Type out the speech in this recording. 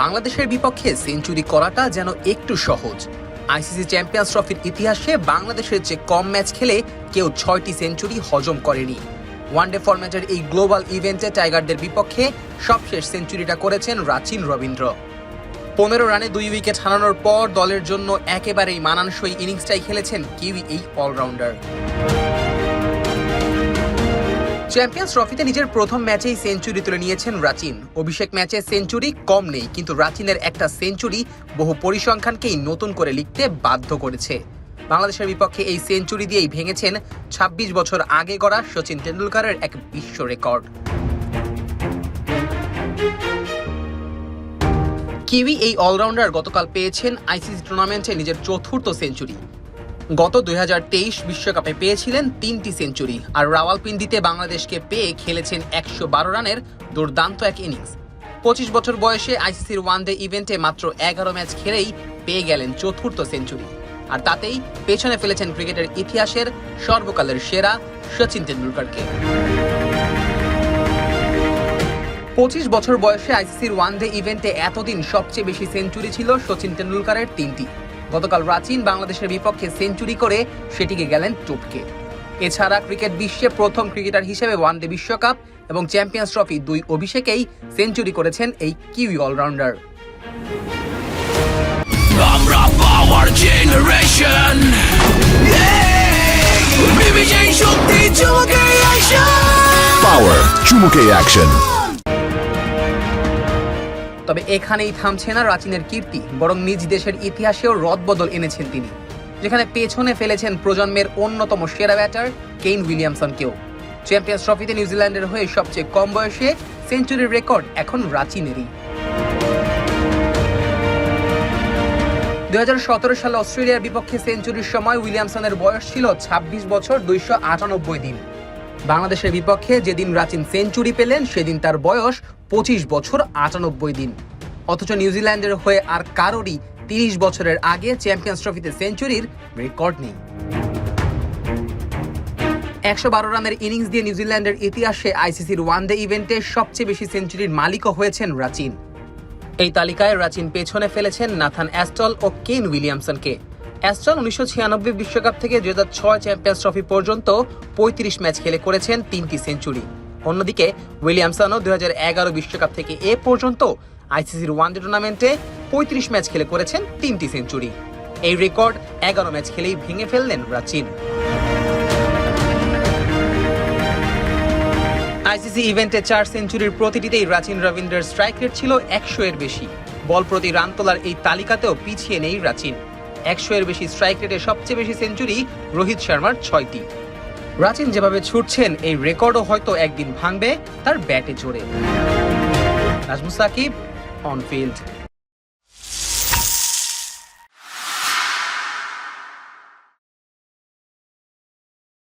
বাংলাদেশের বিপক্ষে সেঞ্চুরি করাটা যেন একটু সহজ। আইসিসি চ্যাম্পিয়ন্স ট্রফির ইতিহাসে বাংলাদেশের চেয়ে কম ম্যাচ খেলে কেউ 6টি সেঞ্চুরি হজম করেনি। ওয়ানডে ফরম্যাটের এই গ্লোবাল ইভেন্টে টাইগারদের বিপক্ষে সবশেষ সেঞ্চুরিটা করেছেন রাচিন রবীন্দ্র। 15 রানে 2 উইকেট হারানোর পর দলের জন্য একেবারেই মানানসই ইনিংসটাই খেলেছেন কিউই এই অলরাউন্ডার। চ্যাম্পিয়ন্স ট্রফিতে নিজের প্রথম ম্যাচেই সেঞ্চুরি তুলে নিয়েছেন রাচিন। অভিষেক ম্যাচে সেঞ্চুরি কম নেই, কিন্তু রাচিনের একটা সেঞ্চুরি বহু পরিসংখ্যানকেই নতুন করে লিখতে বাধ্য করেছে। বাংলাদেশের বিপক্ষে এই সেঞ্চুরি দিয়েই ভেঙেছেন 26 বছর আগে গড়া সচিন টেন্ডুলকারের এক বিশ্ব রেকর্ড। কিউই এই অলরাউন্ডার গতকাল পেয়েছেন আইসিসি টুর্নামেন্টে নিজের চতুর্থ সেঞ্চুরি। গত 2023 বিশ্বকাপে পেয়েছিলেন 3টি সেঞ্চুরি, আর রাওয়ালপিন্ডিতে বাংলাদেশকে পেয়ে খেলেছেন 112 রানের দুর্দান্ত এক ইনিংস। 25 বছর বয়সে আইসিসির ওয়ানডে ইভেন্টে মাত্র 11 ম্যাচ খেলেই পেয়ে গেলেন চতুর্থ সেঞ্চুরি, আর তাতেই পেছনে ফেলেছেন ক্রিকেটের ইতিহাসের সর্বকালের সেরা সচিন টেন্ডুলকারকে। 25 বছর বয়সে আইসিসির ওয়ানডে ইভেন্টে এতদিন সবচেয়ে বেশি সেঞ্চুরি ছিল সচিন টেন্ডুলকারের 3টি। গতকাল রাচিন বাংলাদেশের বিপক্ষে সেঞ্চুরি করে সেটিকে গেলেন টপকে। এছাড়া ক্রিকেট বিশ্বে প্রথম ক্রিকেটার হিসেবে ওয়ানডে বিশ্বকাপ এবং চ্যাম্পিয়ন্স ট্রফি 2 অভিষেকেই সেঞ্চুরি করেছেন এই কিউই অলরাউন্ডার। তবে এখানেই থামছে না রাচিনের কীর্তি, বরং নিজ দেশের ইতিহাসেও রদবদল এনেছেন তিনি, যেখানে পেছনে ফেলেছেন প্রজন্মের অন্যতম সেরা ব্যাটার কেইন উইলিয়ামসনকেও। চ্যাম্পিয়ন্স ট্রফিতে নিউজিল্যান্ডের হয়ে সবচেয়ে কম বয়সে সেঞ্চুরির রেকর্ড এখন রাচিনেরই। 2017 সালে অস্ট্রেলিয়ার বিপক্ষে সেঞ্চুরির সময় উইলিয়ামসনের বয়স ছিল 26 বছর 298 দিন। বাংলাদেশের বিপক্ষে যেদিন রাচিন সেঞ্চুরি পেলেন সেদিন তার বয়স 25 বছর 98 দিন। অথচ নিউজিল্যান্ডের হয়ে আর কারোরই 30 বছরের আগে চ্যাম্পিয়ন্স ট্রফিতে সেঞ্চুরির রেকর্ড নেই। 112 রানের ইনিংস দিয়ে নিউজিল্যান্ডের ইতিহাসে আইসিসির ওয়ানডে ইভেন্টে সবচেয়ে বেশি সেঞ্চুরির মালিকও হয়েছেন রাচিন। এই তালিকায় রাচিন পেছনে ফেলেছেন নাথান অ্যাস্টল ও কেইন উইলিয়ামসনকে। অ্যাস্টল 1996 বিশ্বকাপ থেকে 2006 চ্যাম্পিয়ন্স ট্রফি পর্যন্ত 35 ম্যাচ খেলে করেছেন 3টি সেঞ্চুরি। অন্যদিকে উইলিয়ামসনও 2011 বিশ্বকাপ থেকে এ পর্যন্ত আইসিসির ওয়ানডে টুর্নামেন্টে 35 ম্যাচ খেলে করেছেন 3টি সেঞ্চুরি। এই রেকর্ড 11 ম্যাচ খেলেই ভেঙে ফেললেন রাচিন। আইসিসি ইভেন্টে 4 সেঞ্চুরির প্রতিটিতেই রাচিন রবীন্দ্রের স্ট্রাইক রেট ছিল 100 এর বেশি। বল প্রতি রান তোলার এই তালিকাতেও পিছিয়ে নেই রাচিন। 100 এর বেশি স্ট্রাইক রেটে সবচেয়ে বেশি সেঞ্চুরি রোহিত শর্মার 6টি। রাচিন যেভাবে ছুটছেন এই রেকর্ডও হয়তো একদিন ভাঙবে তার ব্যাটে জোরে। Nazmus Sakib, on field.